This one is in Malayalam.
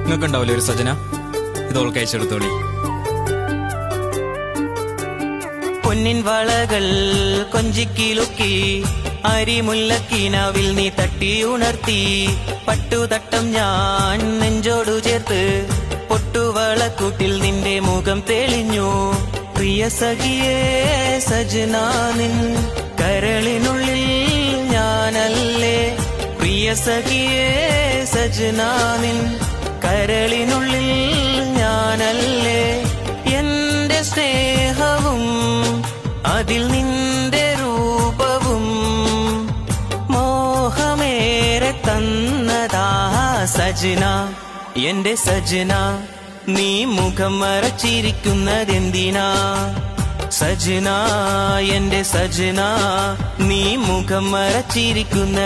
നിങ്ങൾക്ക് ഉണ്ടാവില്ലേ ഒരു സജന? ഇതോൾക്ക് അയച്ചെടുത്തോളി. പൊന്നിൻ വളകൾ കൊഞ്ചിക്കിലുക്കി അരിമുല്ലക്കീനാവിൽ നീ തട്ടി ഉണർത്തി. പട്ടുതട്ടം ഞാൻ നെഞ്ചോടു ചേർത്ത് പൊട്ടുവളക്കൂട്ടിൽ നിന്റെ മുഖം തെളിഞ്ഞു. പ്രിയ സഖിയേ സജനാനിൻ കരളിനുള്ളിൽ ഞാനല്ലേ. പ്രിയ സഖിയേ സജനാനിൻ കരളിനുള്ളിൽ ഞാനല്ലേ. എന്റെ സ്നേഹവും അതിൽ നിന്റെ രൂപവും മോഹമേറെ തന്നതാ സജന. എന്റെ സജന, നീ മുഖം മറച്ചിരിക്കുന്നതെന്തിനാ? സജന, എന്റെ സജന, നീ മുഖം മറച്ചിരിക്കുന്ന